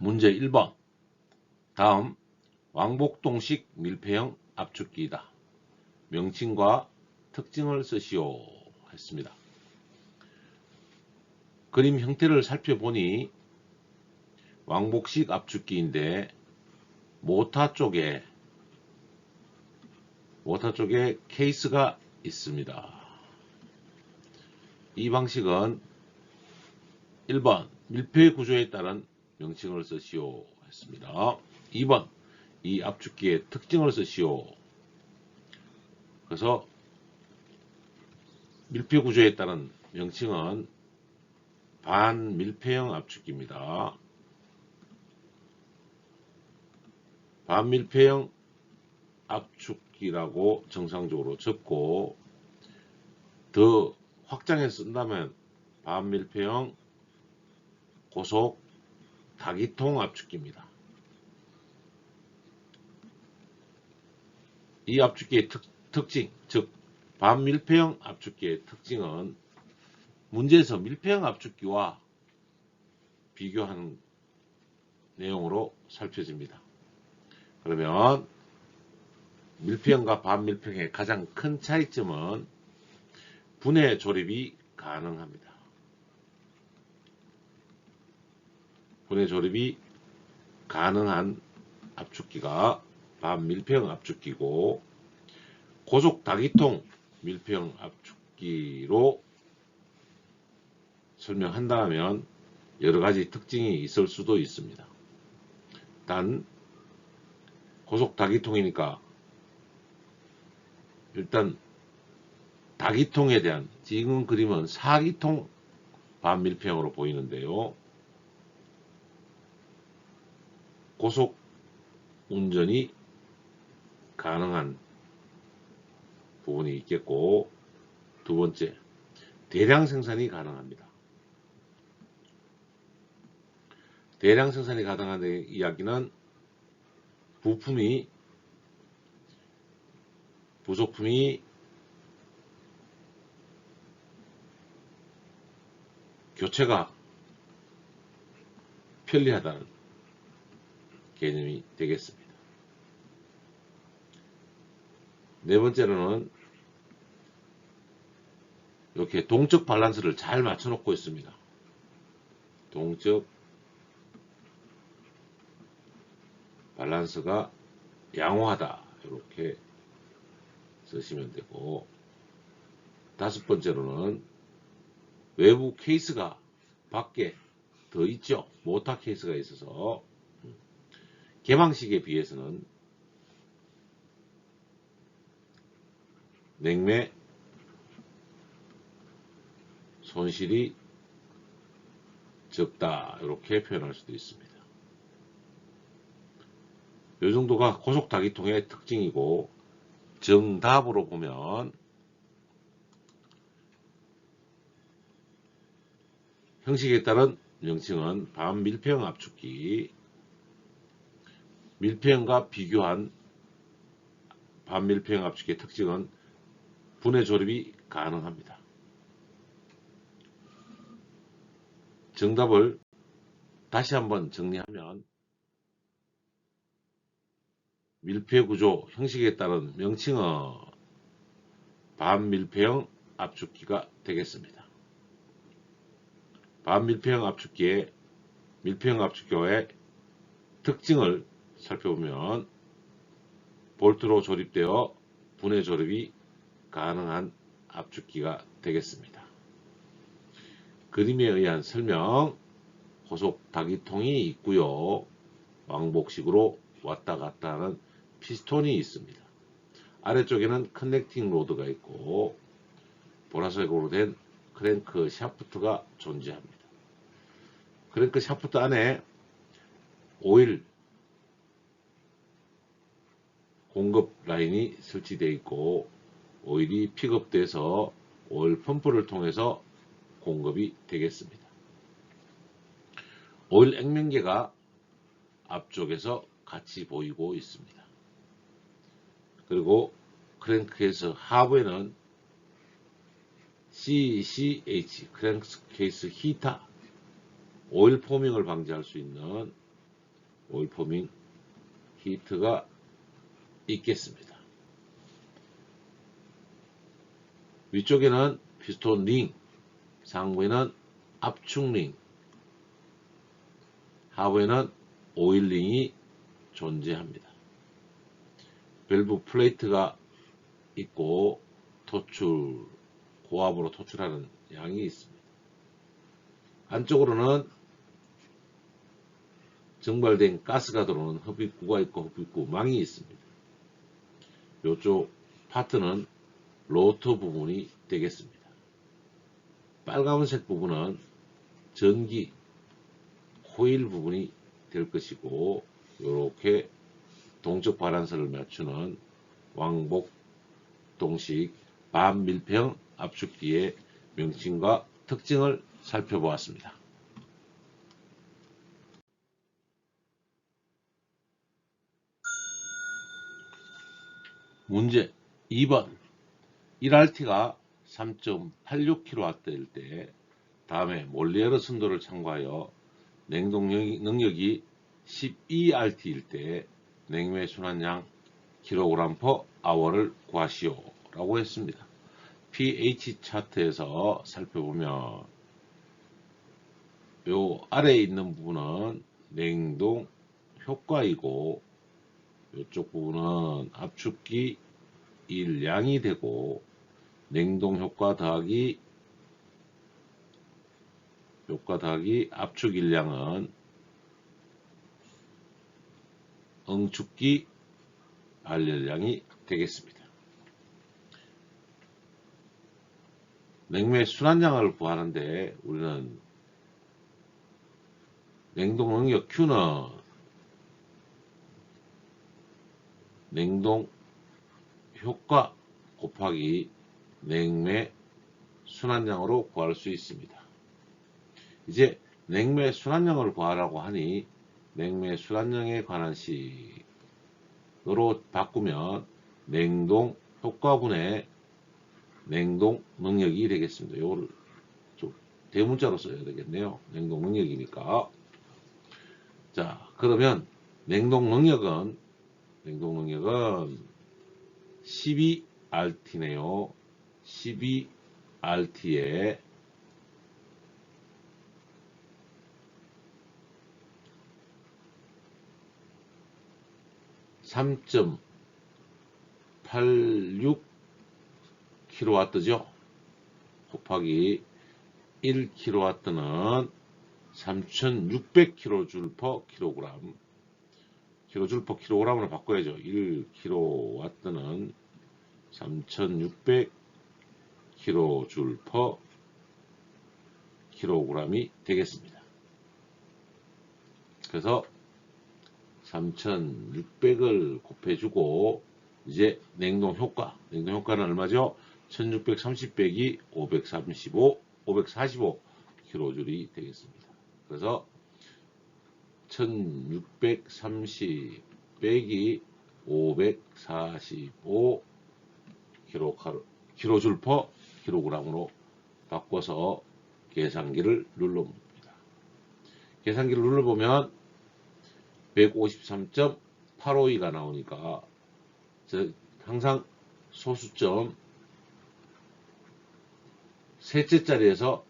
문제 1번. 다음 왕복동식 밀폐형 압축기이다. 명칭과 특징을 쓰시오 했습니다. 그림 형태를 살펴보니 왕복식 압축기인데 모터 쪽에 케이스가 있습니다. 이 방식은 1번 밀폐 구조에 따른 명칭을 쓰시오 했습니다. 2번 이 압축기의 특징을 쓰시오. 그래서 밀폐 구조에 따른 명칭은 반밀폐형 압축기입니다. 반밀폐형 압축기라고 정상적으로 적고, 더 확장해서 쓴다면 반밀폐형 고속 다기통 압축기입니다. 이 압축기의 특징, 즉 반밀폐형 압축기의 특징은 문제에서 밀폐형 압축기와 비교하는 내용으로 살펴집니다. 그러면 밀폐형과 반밀폐형의 가장 큰 차이점은 분해 조립이 가능합니다. 분해 조립이 가능한 압축기가 반밀폐형 압축기고, 고속 다기통 밀폐형 압축기로 설명한다면 여러가지 특징이 있을 수도 있습니다. 단 고속 다기통이니까 일단 다기통에 대한, 지금 그림은 사기통 반밀폐형으로 보이는데요. 고속 운전이 가능한 부분이 있겠고, 두 번째, 대량 생산이 가능합니다. 대량 생산이 가능한 이야기는 부속품이 교체가 편리하다는 개념이 되겠습니다. 네 번째로는 이렇게 동적 밸런스를 잘 맞춰 놓고 있습니다. 동적 밸런스가 양호하다, 이렇게 쓰시면 되고, 다섯 번째로는 외부 케이스가 밖에 더 있죠. 모터 케이스가 있어서 개방식에 비해서는 냉매 손실이 적다, 이렇게 표현할 수도 있습니다. 이 정도가 고속 다기통의 특징이고, 정답으로 보면 형식에 따른 명칭은 반밀폐형 압축기, 밀폐형과 비교한 반밀폐형 압축기의 특징은 분해 조립이 가능합니다. 정답을 다시 한번 정리하면 밀폐 구조 형식에 따른 명칭은 반밀폐형 압축기가 되겠습니다. 반밀폐형 압축기의 밀폐형 압축기와의 특징을 살펴보면 볼트로 조립되어 분해 조립이 가능한 압축기가 되겠습니다. 그림에 의한 설명, 고속 다기통이 있고요. 왕복식으로 왔다 갔다 하는 피스톤이 있습니다. 아래쪽에는 커넥팅 로드가 있고 보라색으로 된 크랭크 샤프트가 존재합니다. 크랭크 샤프트 안에 오일 공급 라인이 설치되어 있고, 오일이 픽업돼서 오일 펌프를 통해서 공급이 되겠습니다. 오일 액면계가 앞쪽에서 같이 보이고 있습니다. 그리고 크랭크케이스 하부에는 CCH 크랭크케이스 히터, 오일 포밍을 방지할 수 있는 오일 포밍 히트가 있겠습니다. 위쪽에는 피스톤 링, 상부에는 압축 링, 하부에는 오일 링이 존재합니다. 밸브 플레이트가 있고 고압으로 토출하는 양이 있습니다. 안쪽으로는 증발된 가스가 들어오는 흡입구가 있고 흡입구 망이 있습니다. 이쪽 파트는 로터 부분이 되겠습니다. 빨간색 부분은 전기 코일 부분이 될 것이고, 이렇게 동적 발란스를 맞추는 왕복동식 반밀폐형 압축기의 명칭과 특징을 살펴보았습니다. 문제 2번 1RT가 3.86kW일 때 다음에 몰리에르 순도를 참고하여 냉동 능력이 12RT일 때 냉매 순환량 kg/h를 구하시오 라고 했습니다. pH 차트에서 살펴보면 요 아래에 있는 부분은 냉동 효과이고, 이쪽 부분은 압축기 일량이 되고, 냉동 효과 더하기 압축 일량은 응축기 발열량이 되겠습니다. 냉매 순환량을 구하는데 우리는 냉동 능력 Q는 냉동 효과 곱하기 냉매 순환량으로 구할 수 있습니다. 이제 냉매 순환량을 구하라고 하니 냉매 순환량에 관한 식으로 바꾸면 냉동 효과분의 냉동 능력이 되겠습니다. 이거를 좀 대문자로 써야 되겠네요. 냉동 능력이니까. 자, 그러면 냉동 능력은 12RT네요. 12RT에 3.86kW죠. 곱하기 1kW는 3600kJ/kg. kJ/kg으로 바꿔야죠. 1kW는 3600kJ/kg이 되겠습니다. 그래서 3600을 곱해주고, 이제 냉동 효과는 얼마죠? 1630 빼기 545kJ이 되겠습니다. 그래서 1630 빼기 545kJ/kg으로 바꿔서 계산기를 눌러봅니다. 계산기를 눌러보면 153.852가 나오니까 항상 소수점 셋째 자리에서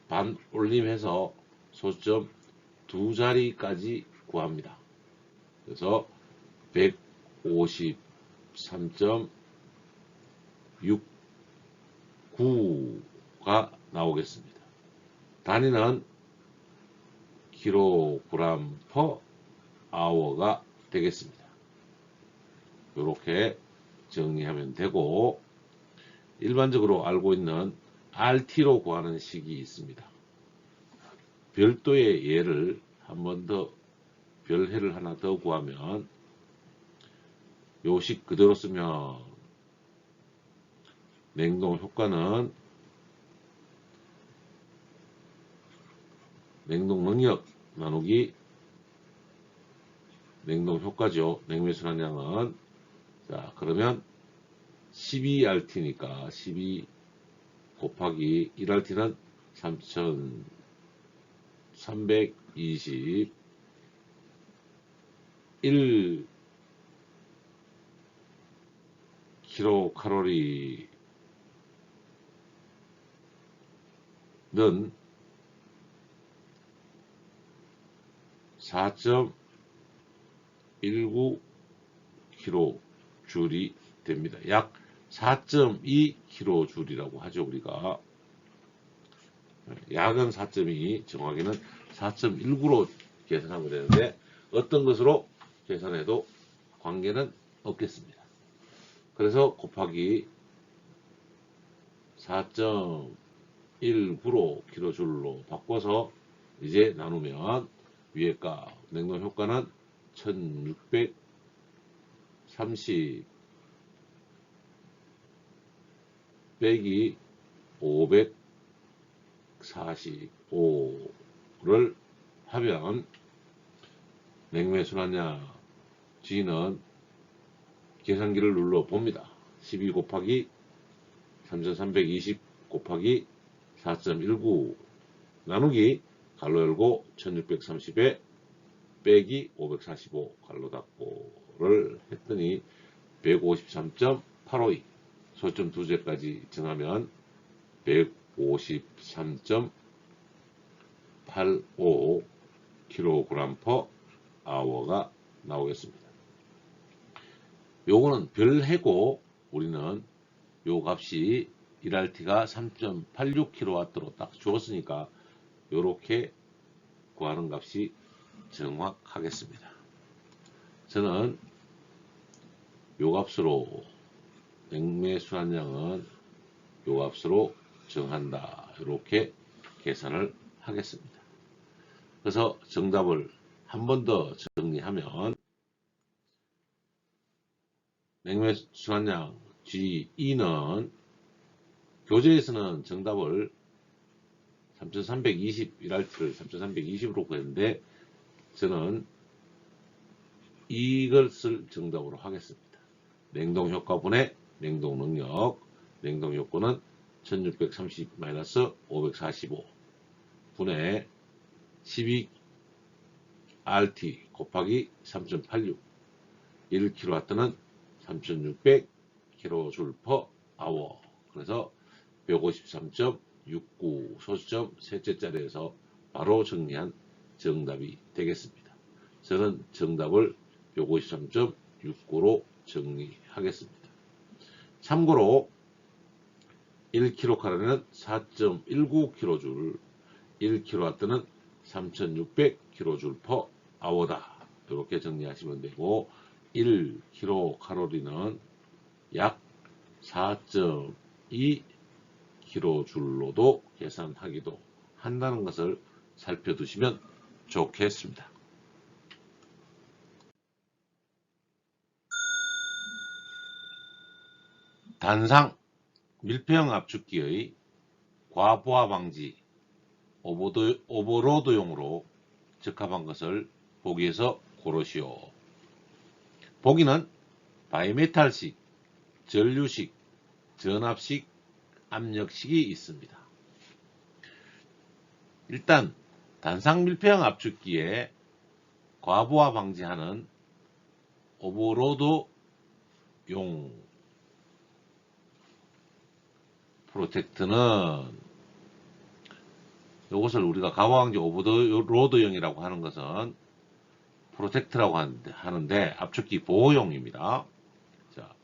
반 올림해서 소수점 두 자리까지 구합니다. 그래서 153.69가 나오겠습니다. 단위는 kg/h가 되겠습니다. 이렇게 정리하면 되고, 일반적으로 알고 있는 RT로 구하는 식이 있습니다. 별도의 예를 한 번 더, 별해를 하나 더 구하면, 요 식 그대로 쓰면 냉동 효과는 냉동 능력 나누기 냉동 효과죠. 냉매 순환량은. 자, 그러면 12RT니까 12 곱하기 1RT는 3320 1 킬로칼로리는 4.19 킬로줄이 됩니다. 약 4.2 킬로줄이라고 하죠. 우리가 약은 4.2, 정확히는 4.19로 계산하면 되는데 어떤 것으로 계산해도 관계는 없겠습니다. 그래서 곱하기 4.19로 킬로줄로 바꿔서 이제 나누면 위에 가 냉동 효과는 1630 빼기 545를 하면 냉매 순환량 G는 계산기를 눌러 봅니다. 12 곱하기 3320 곱하기 4.19 나누기 가로 열고 1630에 빼기 545 가로 닫고를 했더니 153.852 소점 두 제까지 정하면 153.85 kg/h가 나오겠습니다. 요거는 별해고 우리는 요 값이 1RT가 3.86kW로 딱 주었으니까 요렇게 구하는 값이 정확하겠습니다. 저는 요 값으로 냉매 순환량은 요 값으로 정한다. 이렇게 계산을 하겠습니다. 그래서 정답을 한 번 더 정리하면 냉매 순환량 G2는 교재에서는 정답을 3320 1RT를 3320으로 구했는데 저는 이것을 정답으로 하겠습니다. 냉동 효과분의 냉동 능력, 냉동 요건은 1630-545 분의 12RT 곱하기 3.86 1kW는 3600 kJ/h 그래서 153.69 소수점 셋째 자리에서 바로 정리한 정답이 되겠습니다. 저는 정답을 153.69로 정리하겠습니다. 참고로 1kcal는 4.19kJ, 1kW는 3600kJ/h다. 이렇게 정리하시면 되고 1kcal는 약 4.2kJ로도 계산하기도 한다는 것을 살펴두시면 좋겠습니다. 단상 밀폐형 압축기의 과부하 방지 오버로드용으로 적합한 것을 보기에서 고르시오. 보기는 바이메탈식, 전류식, 전압식, 압력식이 있습니다. 일단 단상 밀폐형 압축기에 과부하 방지하는 오버로드용 프로텍트는 이것을 우리가 과부하방지 오버로드용이라고 하는 것은 프로텍트라고 하는데 압축기 보호용입니다. 자,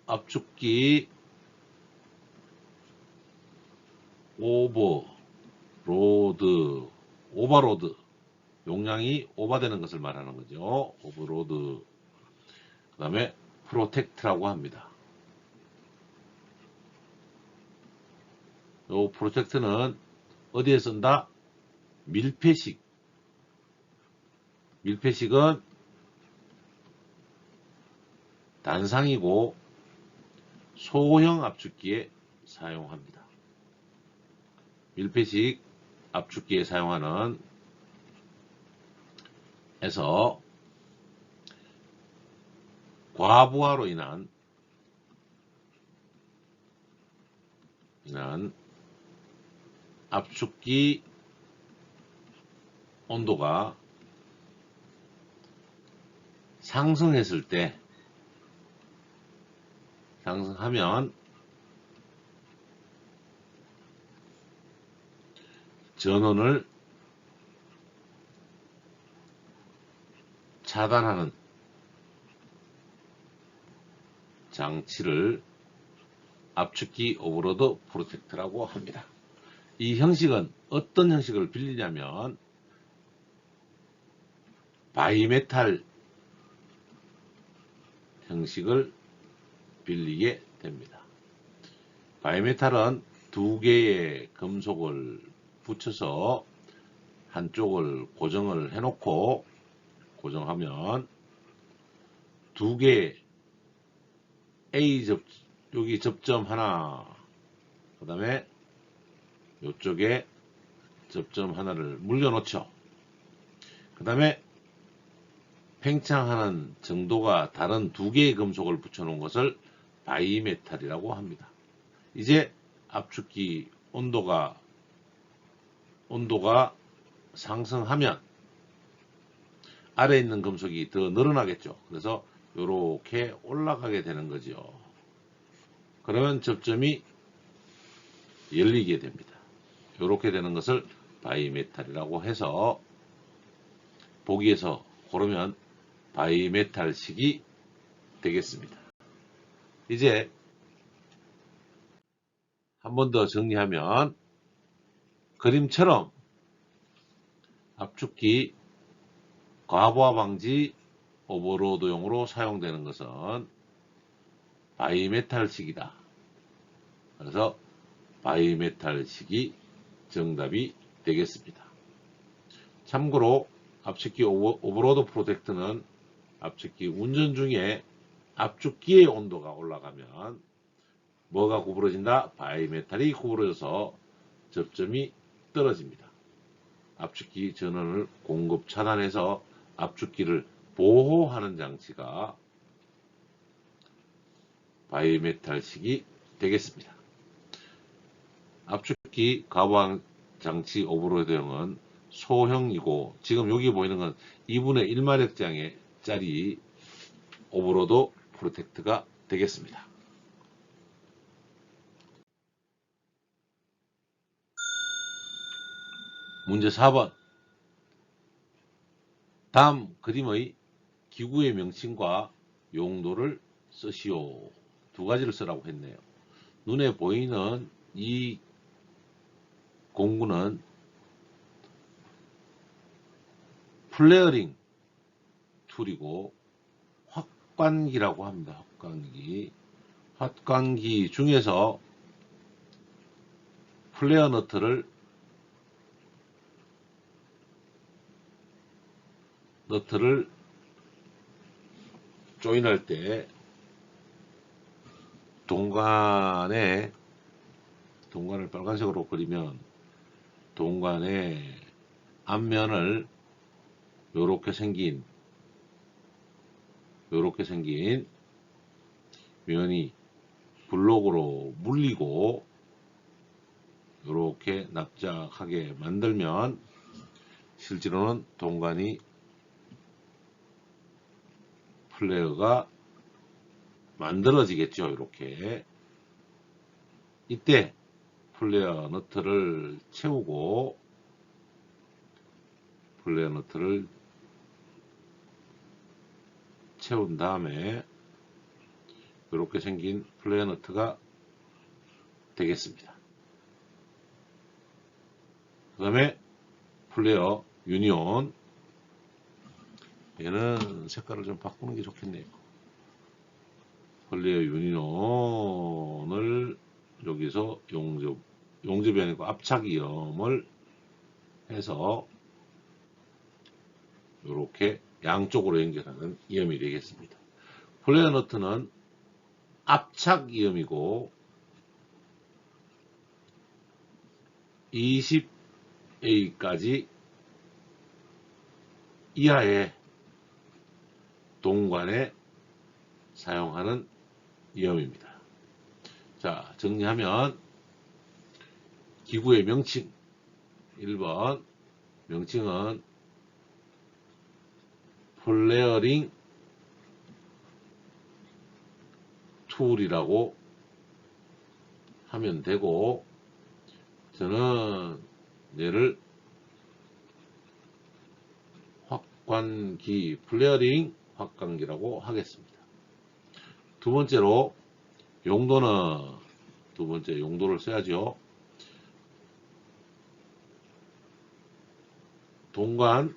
압축기 오버로드 용량이 오버되는 것을 말하는 거죠. 오버로드 그 다음에 프로텍트라고 합니다. 이 프로텍트는 어디에 쓴다? 밀폐식. 밀폐식은 단상이고 소형 압축기에 사용합니다. 밀폐식 압축기에 사용하는 에서 과부하로 인한 압축기 온도가 상승했을 때, 상승하면 전원을 차단하는 장치를 압축기 오버로드 프로텍트라고 합니다. 이 형식은 어떤 형식을 빌리냐면 바이메탈 형식을 빌리게 됩니다. 바이메탈은 두 개의 금속을 붙여서 한쪽을 고정을 해놓고 고정하면 두 개의 여기 접점 하나, 그 다음에 이쪽에 접점 하나를 물려놓죠. 그 다음에 팽창하는 정도가 다른 두 개의 금속을 붙여놓은 것을 바이메탈이라고 합니다. 이제 압축기 온도가 상승하면 아래에 있는 금속이 더 늘어나겠죠. 그래서 이렇게 올라가게 되는 거죠. 그러면 접점이 열리게 됩니다. 이렇게 되는 것을 바이메탈이라고 해서 보기에서 고르면 바이메탈식이 되겠습니다. 이제 한 번 더 정리하면 그림처럼 압축기 과부하 방지 오버로드용으로 사용되는 것은 바이메탈식이다. 그래서 바이메탈식이 정답이 되겠습니다. 참고로 압축기 오버로드 프로텍트는 압축기 운전 중에 압축기의 온도가 올라가면 뭐가 구부러진다? 바이메탈이 구부러져서 접점이 떨어집니다. 압축기 전원을 공급 차단해서 압축기를 보호하는 장치가 바이메탈식이 되겠습니다. 압축기 가부하 장치 오버로드형은 소형이고 지금 여기 보이는 건 2분의 1마력짜리 오버로드 프로텍트가 되겠습니다. 문제 4번. 다음 그림의 기구의 명칭과 용도를 쓰시오. 두 가지를 쓰라고 했네요. 눈에 보이는 이 공구는 플레어링 툴이고 확관기라고 합니다. 확관기 중에서 플레어 너트를 조인할 때 동관을 빨간색으로 그리면 동관의 앞면을 요렇게 생긴 면이 블록으로 물리고 요렇게 납작하게 만들면 실제로는 동관이 플레어가 만들어지겠죠. 이렇게 이때 플레어 너트를 채우고 플레어 너트를 채운 다음에 이렇게 생긴 플레어 너트가 되겠습니다. 그 다음에 플레어 유니온, 얘는 색깔을 좀 바꾸는 게 좋겠네요. 플레어 유니온을 여기서 용접이 아니고 압착이염을 해서 이렇게 양쪽으로 연결하는 이염이 되겠습니다. 플레어 너트는 압착 이염이고 20A까지 이하의 동관에 사용하는 이염입니다. 자, 정리하면 기구의 명칭 1번 명칭은 플레어링 툴이라고 하면 되고, 저는 얘를 확관기, 플레어링 확관기라고 하겠습니다. 두 번째로 용도는, 두 번째 용도를 써야죠. 동관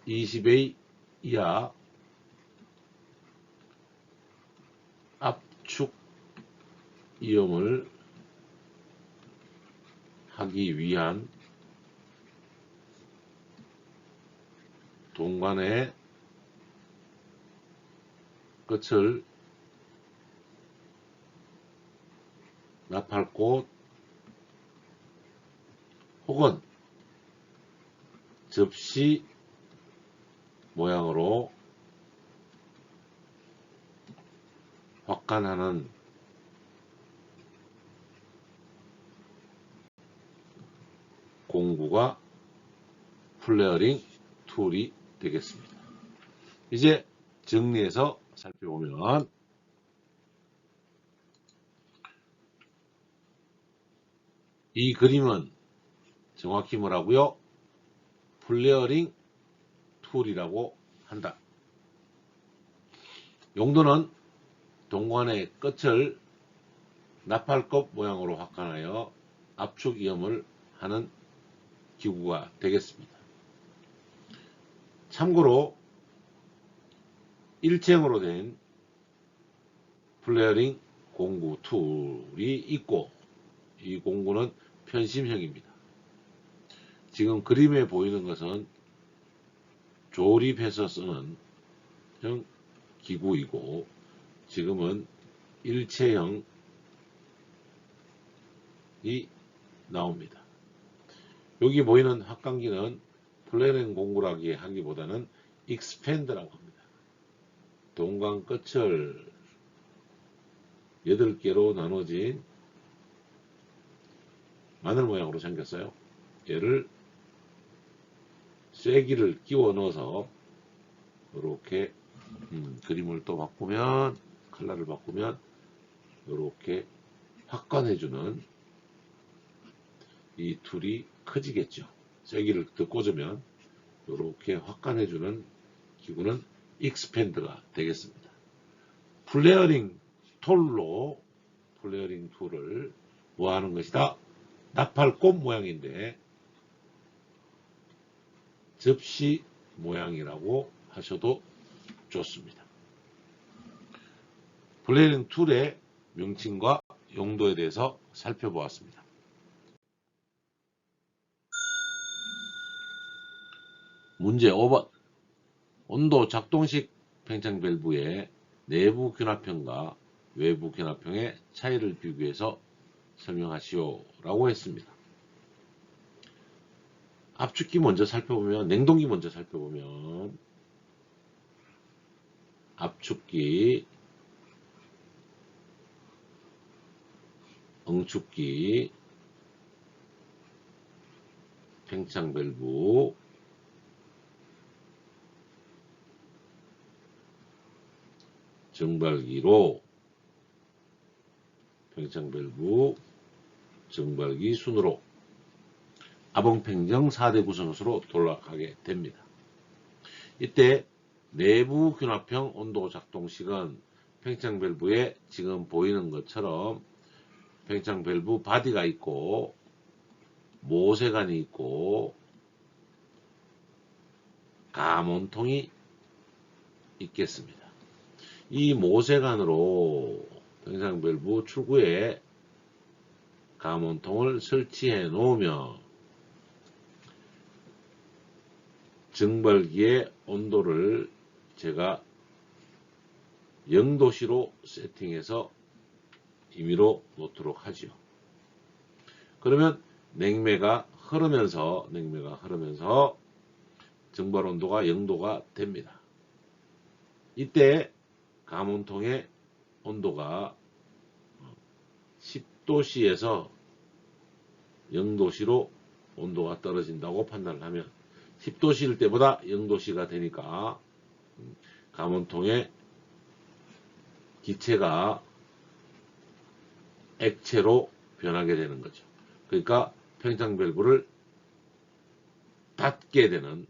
20A 이하 압축 이염을 하기 위한 동관의 끝을 나팔꽃 혹은 접시 모양으로 확관하는 공구가 플레어링 툴이 되겠습니다. 이제 정리해서 살펴보면, 이 그림은 정확히 뭐라고요? 플레어링 툴이라고 한다. 용도는 동관의 끝을 나팔꽃 모양으로 확관하여 압축 이염을 하는 기구가 되겠습니다. 참고로 일체형으로 된 플레어링 공구 툴이 있고, 이 공구는 편심형입니다. 지금 그림에 보이는 것은 조립해서 쓰는 형 기구이고, 지금은 일체형이 나옵니다. 여기 보이는 확관기는 플레어링 공구라기 하기보다는 익스펜더라고 합니다. 동관 끝을 8개로 나눠진 마늘 모양으로 생겼어요. 얘를 쐐기를 끼워 넣어서 이렇게 그림을 또 바꾸면, 컬러를 바꾸면 이렇게 확관해주는 이 툴이 커지겠죠. 쐐기를 더 꽂으면 이렇게 확관해주는 기구는 익스펜드가 되겠습니다. 플레어링 툴로, 플레어링 툴을 뭐 하는 것이다? 나팔꽃 모양인데 접시 모양이라고 하셔도 좋습니다. 플레어링 툴의 명칭과 용도에 대해서 살펴보았습니다. 문제 5번. 온도 작동식 팽창 밸브의 내부 견압형과 외부 견압형의 차이를 비교해서 설명하시오 라고 했습니다. 압축기 먼저 살펴보면, 냉동기 먼저 살펴보면, 압축기, 응축기, 팽창 밸브, 정발기로, 팽창 밸브, 정발기 순으로 아봉팽정 4대 구성원으로 돌아가게 됩니다. 이때 내부 견압형 온도 작동식은 팽창 밸브에 지금 보이는 것처럼 팽창 밸브 바디가 있고 모세관이 있고 가몬통이 있겠습니다. 이 모세관으로 팽창 밸브 출구에 가몬통을 설치해 놓으면 정발기의 온도를 제가 0도씨로 세팅해서 임의로 놓도록 하죠. 그러면 냉매가 흐르면서 정발 온도가 0도가 됩니다. 이때 가몬통의 온도가 10도씨에서 0도씨로 온도가 떨어진다고 판단을 하면 10도씨일 때보다 0도씨가 되니까 가몬통의 기체가 액체로 변하게 되는 거죠. 그러니까 팽창 밸브를 닫게 되는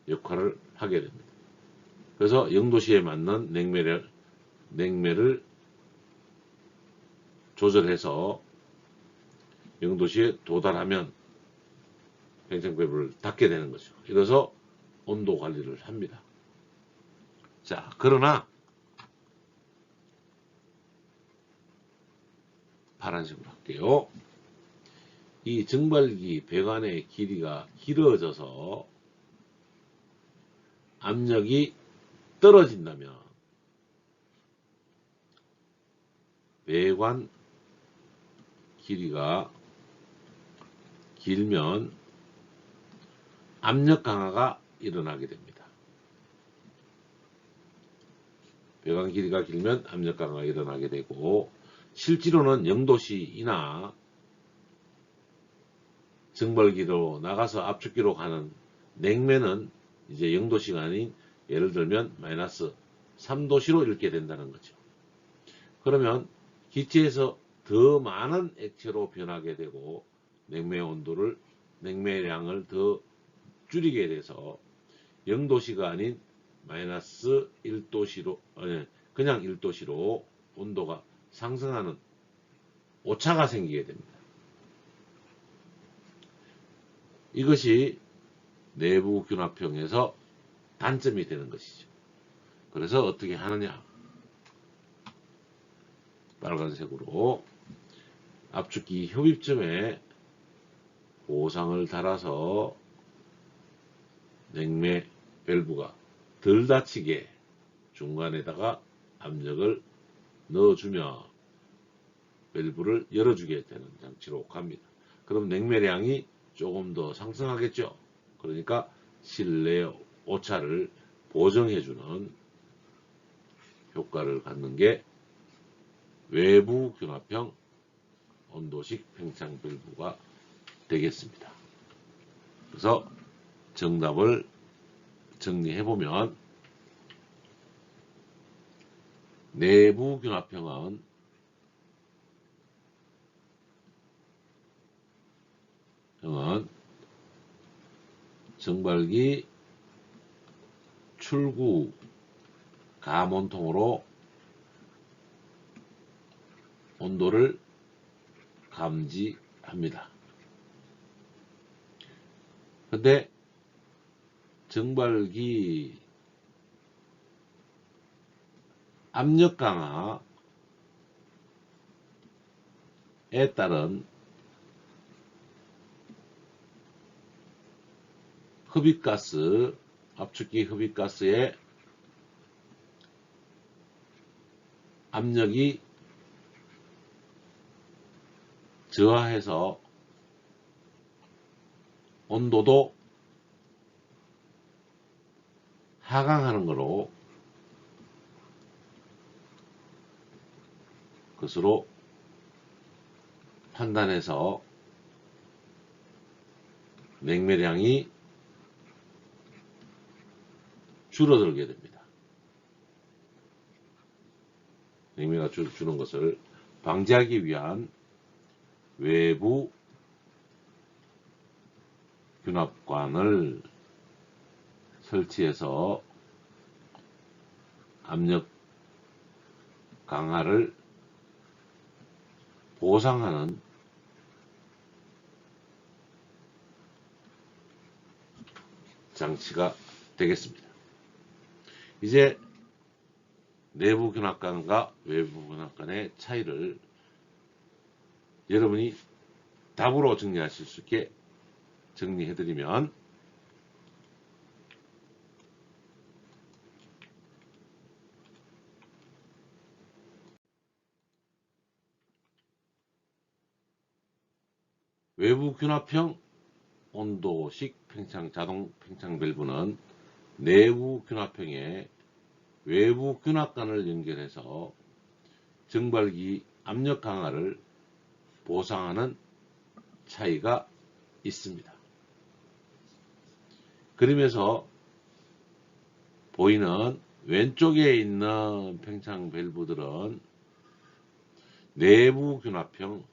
역할을 하게 됩니다. 그래서 0도씨에 맞는 냉매를 조절해서 0도씨에 도달하면 팽창 밸브를 닫게 되는 거죠. 이래서 온도 관리를 합니다. 자, 그러나 파란색으로 할게요. 이 증발기 배관의 길이가 길어져서 압력이 떨어진다면 배관 길이가 길면 압력 강화가 일어나게 됩니다. 배관 길이가 길면 압력 강화가 일어나게 되고, 실제로는 0도씨이나 증발기로 나가서 압축기로 가는 냉매는 이제 0도씨가 아닌 예를 들면 마이너스 3도씨로 읽게 된다는 거죠. 그러면 기체에서 더 많은 액체로 변하게 되고 냉매량을 더 줄이게 돼서 0도씨가 아닌 마이너스 1도씨로 그냥 1도씨로 온도가 상승하는 오차가 생기게 됩니다. 이것이 내부 균합형에서 단점이 되는 것이죠. 그래서 어떻게 하느냐? 빨간색으로 압축기 흡입점에 보상을 달아서 냉매 밸브가 덜 닫히게 중간에다가 압력을 넣어주며 밸브를 열어주게 되는 장치로 갑니다. 그럼 냉매량이 조금 더 상승하겠죠. 그러니까 실내 오차를 보정해주는 효과를 갖는 게 외부 균합형 온도식 팽창 밸브가 되겠습니다. 그래서 정답을 정리해보면 내부 균합형은 증발기 출구 감온통으로 온도를 감지합니다. 근데 증발기 압력 강화에 따른 흡입가스, 압축기 흡입가스의 압력이 저하해서 온도도 하강하는 것으로 판단해서 냉매량이 줄어들게 됩니다. 냉매가 주는 것을 방지하기 위한 외부 균합관을 설치해서 압력 강화를 보상하는 장치가 되겠습니다. 이제 내부 균합관과 외부 균합관의 차이를 여러분이 답으로 정리하실 수 있게 정리해드리면, 외부 균합형 온도식 자동 팽창 밸브는 내부 균합형에 외부 균합관을 연결해서 증발기 압력 강화를 보상하는 차이가 있습니다. 그러면서 보이는 왼쪽에 있는 팽창 밸브들은 내부 균합형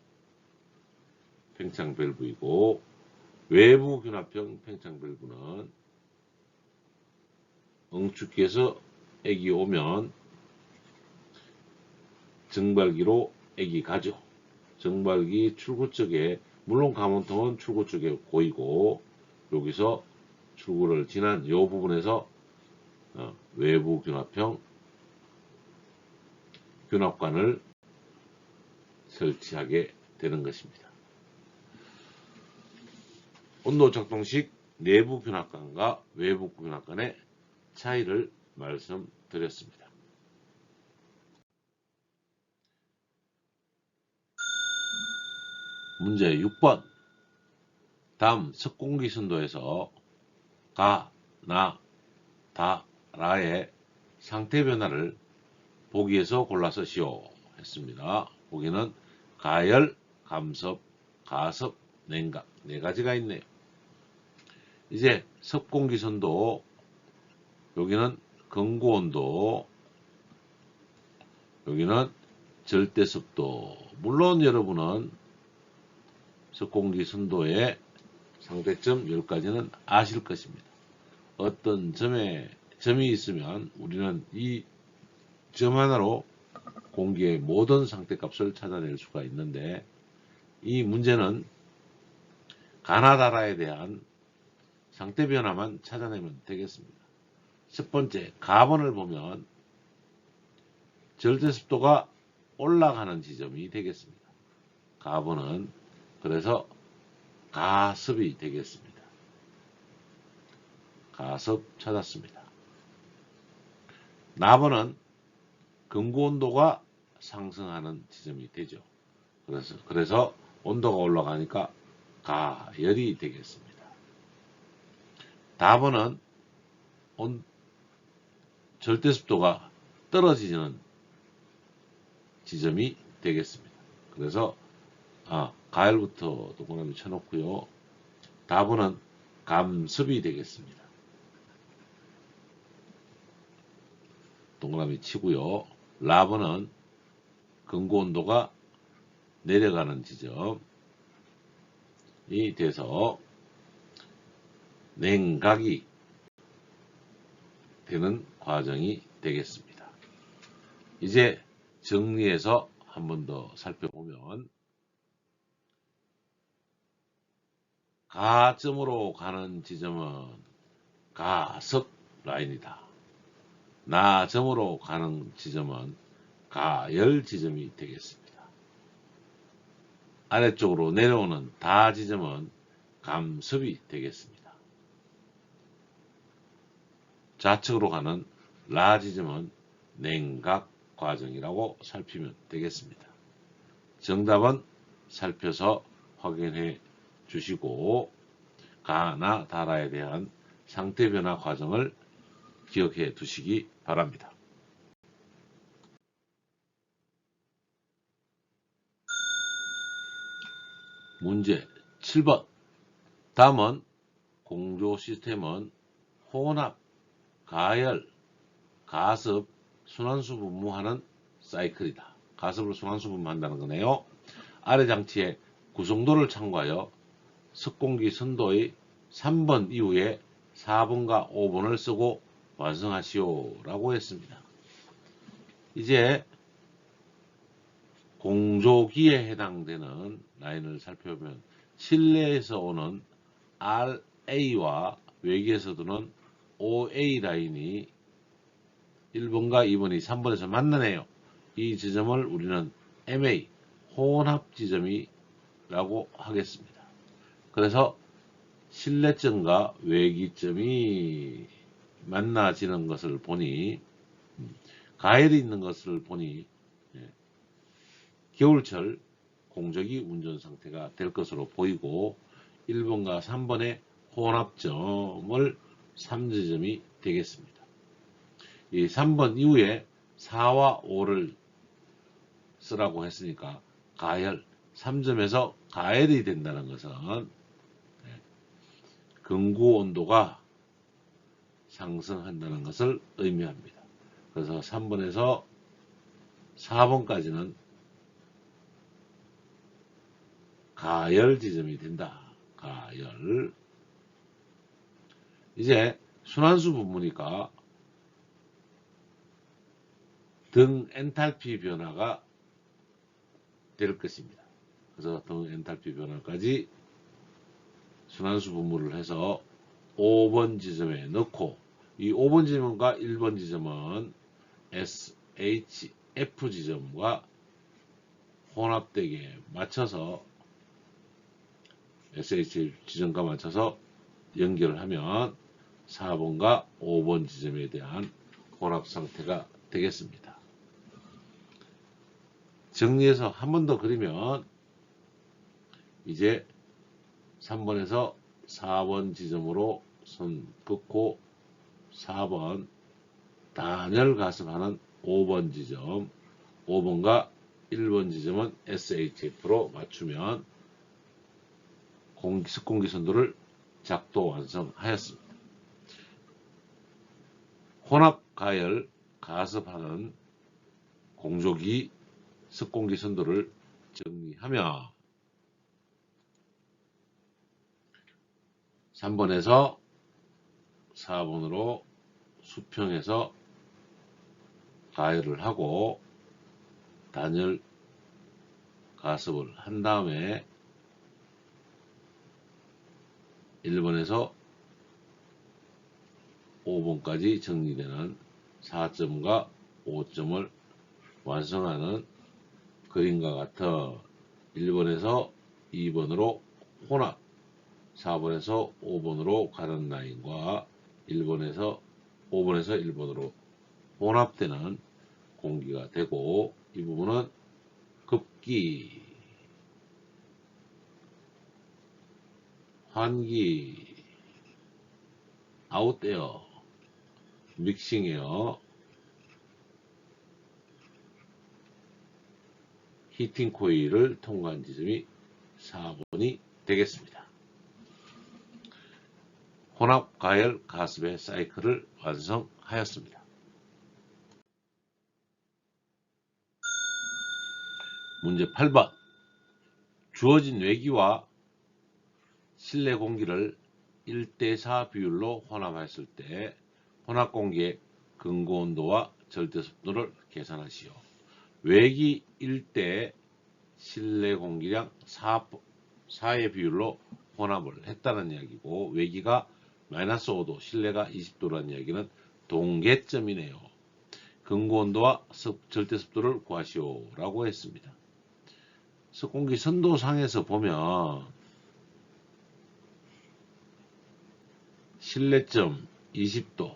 팽창 밸브이고, 외부 균합형 팽창 밸브는 응축기에서 액이 오면 정발기로 액이 가죠. 정발기 출구 쪽에, 물론 감원통은 출구 쪽에 고이고, 여기서 출구를 지난 이 부분에서 외부 균합형 균합관을 설치하게 되는 것입니다. 온도 작동식 내부 균합관과 외부 균합관의 차이를 말씀드렸습니다. 문제 6번. 다음 석공기 선도에서 가, 나, 다, 라의 상태 변화를 보기에서 골라 쓰시오 했습니다. 보기는 가열, 감섭, 가섭, 냉각 네 가지가 있네요. 이제 석공기 선도, 여기는 경고온도, 여기는 절대습도. 물론 여러분은 석공기 선도의 상대점 10가지는 아실 것입니다. 어떤 점이 있으면 우리는 이 점 하나로 공기의 모든 상태값을 찾아낼 수가 있는데, 이 문제는 가나다라에 대한 상태 변화만 찾아내면 되겠습니다. 첫 번째, 가번을 보면 절대습도가 올라가는 지점이 되겠습니다. 가번은 그래서 가습이 되겠습니다. 가습 찾았습니다. 나번은 경고온도가 상승하는 지점이 되죠. 그래서 온도가 올라가니까 가열이 되겠습니다. 다번은 절대습도가 떨어지는 지점이 되겠습니다. 그래서 가열부터 동그라미 쳐놓고요. 다번은 감습이 되겠습니다. 동그라미 치고요. 라번은 경고온도가 내려가는 지점이 돼서 냉각이 되는 과정이 되겠습니다. 이제 정리해서 한 번 더 살펴보면, 가점으로 가는 지점은 가섭 라인이다. 나점으로 가는 지점은 가열 지점이 되겠습니다. 아래쪽으로 내려오는 다 지점은 감습이 되겠습니다. 좌측으로 가는 라 지점은 냉각 과정이라고 살피면 되겠습니다. 정답은 살펴서 확인해 주시고, 가나 다라에 대한 상태 변화 과정을 기억해 두시기 바랍니다. 문제 7번. 다음은 공조 시스템은 혼합, 가열, 가습, 순환수 분무하는 사이클이다. 가습을 순환수 분무한다는 거네요. 아래 장치의 구성도를 참고하여 석공기 선도의 3번 이후에 4번과 5번을 쓰고 완성하시오 라고 했습니다. 이제 공조기에 해당되는 라인을 살펴보면, 실내에서 오는 RA와 외기에서 도는 OA 라인이 1번과 2번이 3번에서 만나네요. 이 지점을 우리는 MA, 혼합 지점이라고 하겠습니다. 그래서 실내점과 외기점이 만나지는 것을 보니, 가열이 있는 것을 보니 겨울철 공조기 운전 상태가 될 것으로 보이고, 1번과 3번의 혼합점을 3지점이 되겠습니다. 이 3번 이후에 4와 5를 쓰라고 했으니까 가열, 3점에서 가열이 된다는 것은 경구 온도가 상승한다는 것을 의미합니다. 그래서 3번에서 4번까지는 가열 지점이 된다. 가열. 이제 순환수 분무니까 등 엔탈피 변화가 될 것입니다. 그래서 등 엔탈피 변화까지 순환수 분무를 해서 5번 지점에 넣고, 이 5번 지점과 1번 지점은 SHF 지점과 혼합되게 맞춰서 SH 지점과 맞춰서 연결을 하면 4번과 5번 지점에 대한 혼합 상태가 되겠습니다. 정리해서 한 번 더 그리면 이제 3번에서 4번 지점으로 선 긋고 4번 단열 가습하는 5번 지점, 5번과 1번 지점은 SHF로 맞추면 습공기 선도를 작도 완성하였습니다. 혼합 가열 가습하는 공조기 습공기 선도를 정리하며 3번에서 4번으로 수평해서 가열을 하고 단열 가습을 한 다음에 1번에서 5번까지 정리되는 4점과 5점을 완성하는 그림과 같아 1번에서 2번으로 혼합, 4번에서 5번으로 가는 라인과 5번에서 1번으로 혼합되는 공기가 되고, 이 부분은 급기, 환기, 아웃에어, 믹싱에어, 히팅 코일을 통과한 지점이 4번이 되겠습니다. 혼합 가열 가습의 사이클을 완성하였습니다. 문제 8번. 주어진 외기와 실내 공기를 1대4 비율로 혼합했을 때 혼합 공기의 근고 온도와 절대 습도를 계산하시오. 외기 1대 실내 공기량 4의 비율로 혼합을 했다는 이야기고, 외기가 마이너스 5도, 실내가 20도라는 이야기는 동계점이네요. 근고 온도와 절대 습도를 구하시오 라고 했습니다. 습공기 선도상에서 보면 실내점 20도,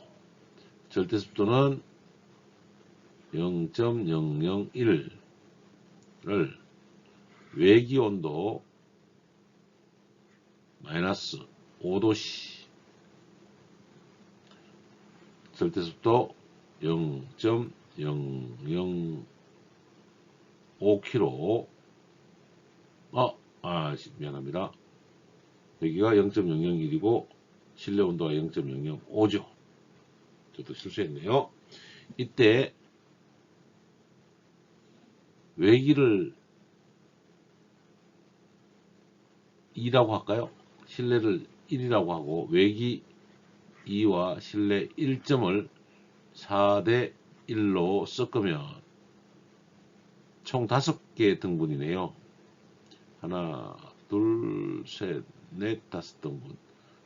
절대 습도는 0.001을 외기 온도 마이너스 5도씨, 절대 습도 0.005kg, 미안합니다. 여기가 0.001이고 실내 온도가 0.005죠. 저도 실수했네요. 이때 외기를 2라고 할까요? 실내를 1이라고 하고, 외기 2와 실내 1점을 4대 1로 섞으면 총 5개의 등분이네요. 하나, 둘, 셋, 넷, 5등분.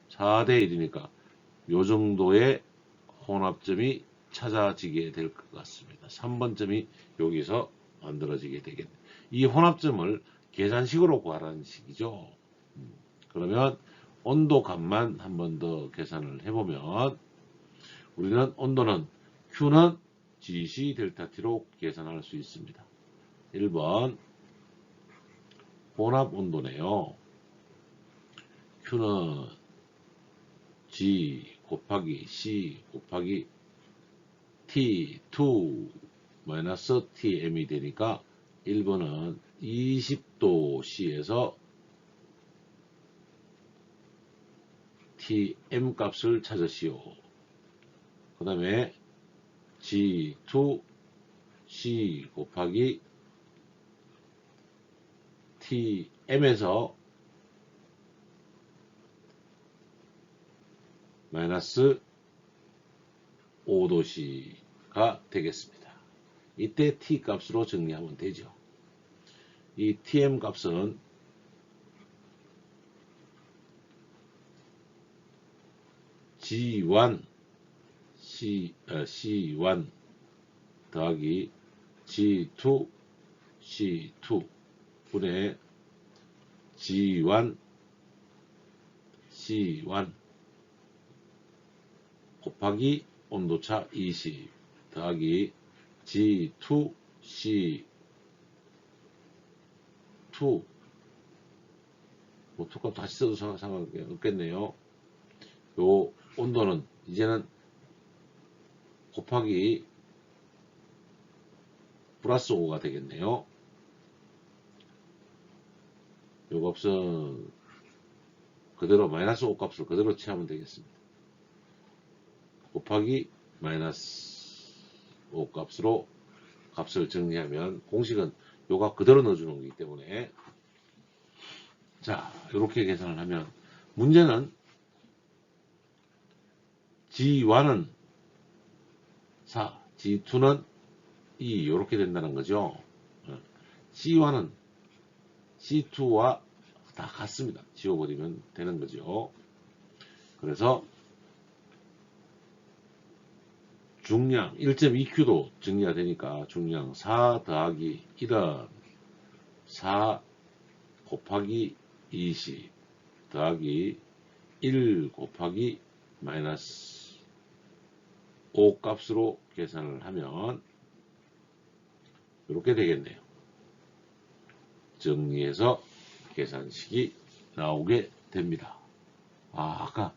4대 1이니까 요 정도의 혼합점이 찾아지게 될 것 같습니다. 3번점이 여기서 만들어지게 되겠네요. 이 혼합점을 계산식으로 구하라는 식이죠. 그러면 온도값만 한 번 더 계산을 해보면, 우리는 온도는 Q는 GC 델타 T로 계산할 수 있습니다. 1번 혼합 온도네요. Q는 G 곱하기 C 곱하기 T2 마이너스 TM이 되니까 1번은 20도 C에서 TM 값을 찾으시오. 그 다음에 G2 C 곱하기 TM에서 마이너스 5도씨가 되겠습니다. 이때 T 값으로 정리하면 되죠. 이 TM 값은 G1 C1 더하기 G2 C2 분의 G1 C1 곱하기 온도차 20 더하기 G2 C2 뭐 투값 다시 써도 상관없겠네요. 요 온도는 이제는 곱하기 플러스 5가 되겠네요. 요 값은 그대로 마이너스 5 값을 그대로 취하면 되겠습니다. 곱하기 마이너스 5 값으로 값을 정리하면 공식은 요 값 그대로 넣어주는 거기 때문에 자 이렇게 계산을 하면 문제는 G1은 4, G2는 2 이렇게 된다는 거죠. C1은 C2와 다 같습니다. 지워버리면 되는 거죠. 그래서 중량 1.2Q도 정리가 되니까 중량 4 더하기 1은 4 곱하기 20 더하기 1 곱하기 마이너스 5 값으로 계산을 하면 이렇게 되겠네요. 정리해서 계산식이 나오게 됩니다. 아까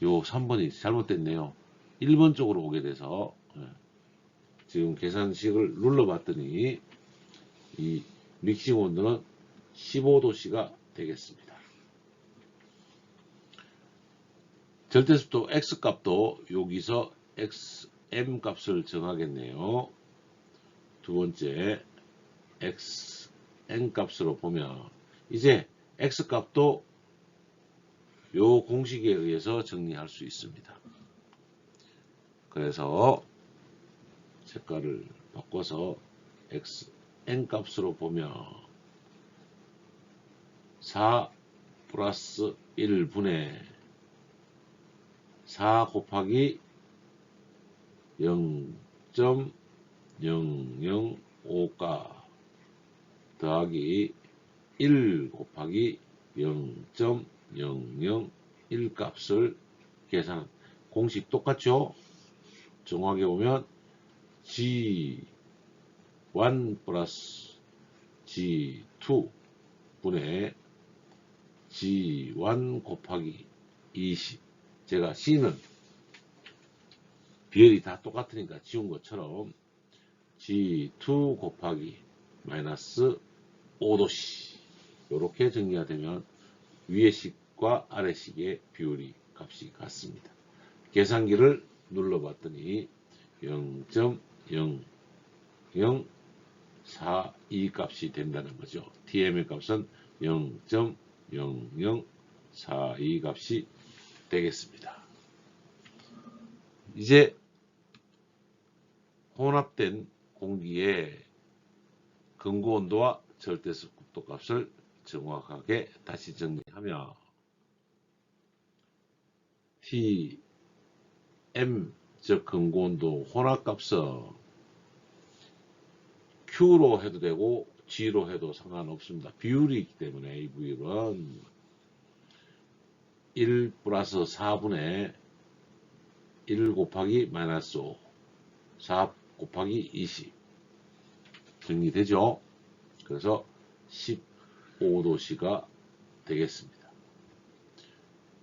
요 3번이 잘못됐네요. 1번 쪽으로 오게 돼서 지금 계산식을 눌러봤더니 이 믹싱 온도는 15도씨가 되겠습니다. 절대습도 X 값도 여기서 XM 값을 정하겠네요. 두 번째 XN 값으로 보면 이제 X 값도 요 공식에 의해서 정리할 수 있습니다. 그래서 색깔을 바꿔서 XN 값으로 보면 4 플러스 1분의 4 곱하기 0.005가 더하기 1 곱하기 0.001 값을 계산. 공식 똑같죠? 정확하게 보면 G1 플러스 G2 분의 G1 곱하기 20. 제가 C는 비율이 다 똑같으니까 지운 것처럼 G2 곱하기 마이너스 5도씨 이렇게 정리가 되면 위의 식과 아래 식의 비율이 값이 같습니다. 계산기를 눌러봤더니 0.0042 값이 된다는 거죠. TM의 값은 0.0042 값이 되겠습니다. 이제 혼합된 공기의 근고온도와 절대습도 값을 정확하게 다시 정리하면 TM 즉 근고온도 혼합값은 Q로 해도 되고 G로 해도 상관없습니다. 비율이 있기 때문에 이 비율은 1 플러스 4분의 1 곱하기 마이너스 5 4 곱하기 20 정리되죠. 그래서 15도씨가 되겠습니다.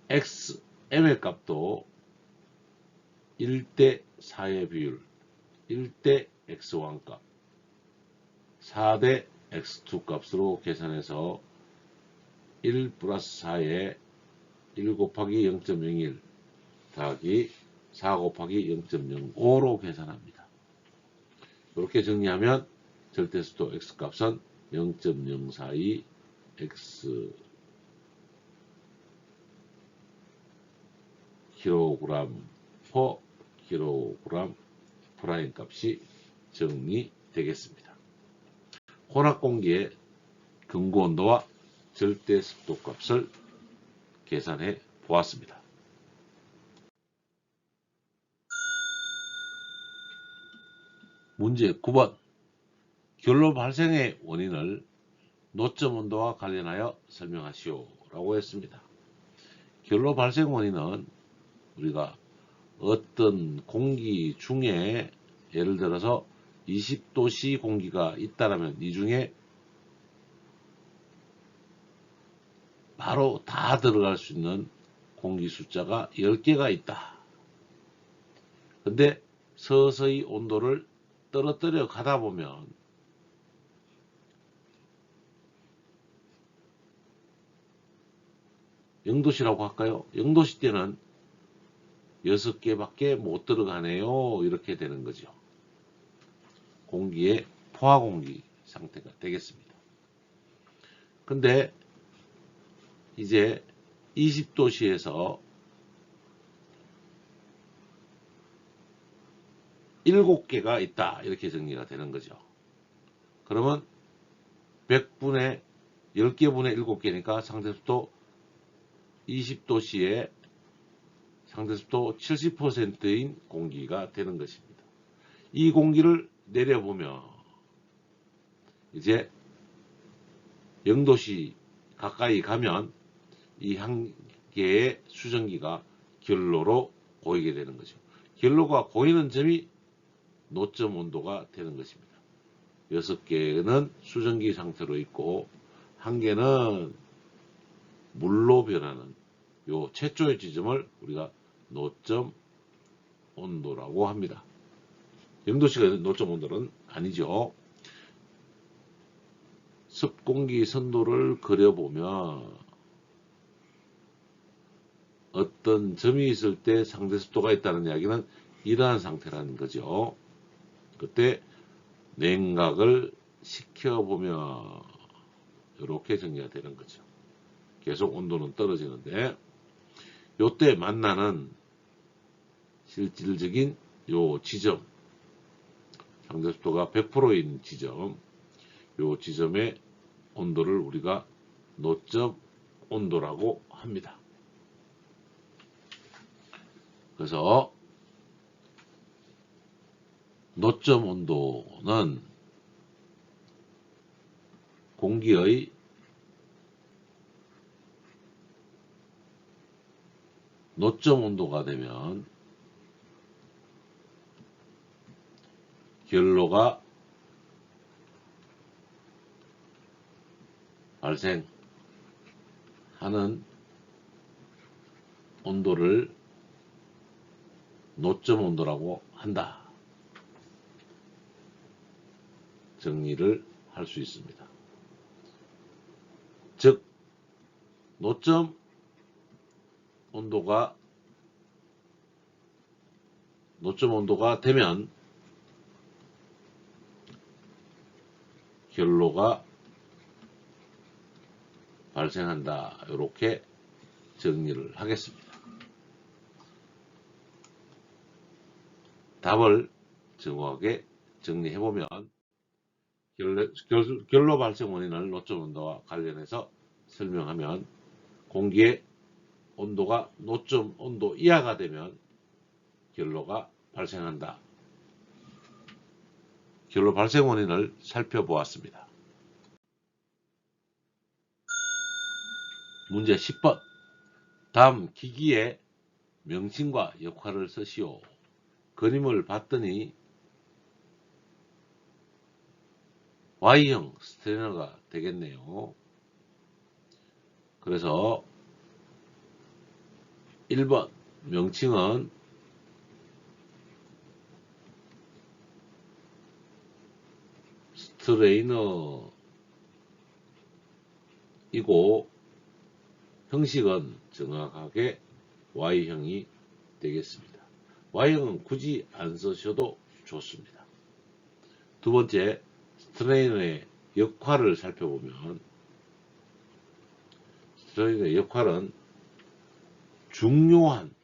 XM의 값도 1대 4의 비율 1대 X1 값 4대 X2 값으로 계산해서 1 플러스 4에 1 곱하기 0.01 더하기 4 곱하기 0.05로 계산합니다. 이렇게 정리하면 절대습도 X값은 0.042 X kg per kg 프라임 값이 정리되겠습니다. 혼합공기의 근구온도와 절대습도 값을 계산해 보았습니다. 문제 9번. 결로 발생의 원인을 노점 온도와 관련하여 설명하시오 라고 했습니다. 결로 발생 원인은 우리가 어떤 공기 중에 예를 들어서 20도씨 공기가 있다라면 이 중에 바로 다 들어갈 수 있는 공기 숫자가 10개가 있다. 근데 서서히 온도를 떨어뜨려 가다 보면 영도시라고 할까요? 영도시 때는 6개밖에 못 들어가네요. 이렇게 되는 거죠. 공기의 포화공기 상태가 되겠습니다. 근데 이제 20도씨에서 7개가 있다. 이렇게 정리가 되는 거죠. 그러면 100분의 10개분의 7개니까 상대습도 20도씨에 상대습도 70%인 공기가 되는 것입니다. 이 공기를 내려보면 이제 0도씨 가까이 가면 이 한 개의 수증기가 결로로 고이게 되는 거죠. 결로가 고이는 점이 노점 온도가 되는 것입니다. 6개는 수증기 상태로 있고 한 개는 물로 변하는 요 최초의 지점을 우리가 노점 온도라고 합니다. 0도씨가 노점 온도는 아니죠. 습공기 선도를 그려보면 어떤 점이 있을 때 상대습도가 있다는 이야기는 이러한 상태라는 거죠. 그때 냉각을 시켜보면 이렇게 정리가 되는 거죠. 계속 온도는 떨어지는데 요때 만나는 실질적인 요 지점, 상대습도가 100%인 지점, 요 지점의 온도를 우리가 노점 온도라고 합니다. 그래서 노점 온도는 공기의 노점 온도가 되면 결로가 발생하는 온도를 노점 온도라고 한다. 정리를 할 수 있습니다. 즉 노점 온도가 되면 결로가 발생한다. 이렇게 정리를 하겠습니다. 답을 정확하게 정리해보면 결로 발생 원인을 노점 온도와 관련해서 설명하면 공기의 온도가 노점 온도 이하가 되면 결로가 발생한다. 결로 발생 원인을 살펴보았습니다. 문제 10번. 다음 기기의 명칭과 역할을 쓰시오. 그림을 봤더니 Y형 스트레이너가 되겠네요. 그래서 1번 명칭은 스트레이너이고 형식은 정확하게 Y형이 되겠습니다. Y형은 굳이 안 쓰셔도 좋습니다. 두 번째, 스트레이너의 역할을 살펴보면 스트레이너의 역할은 중요한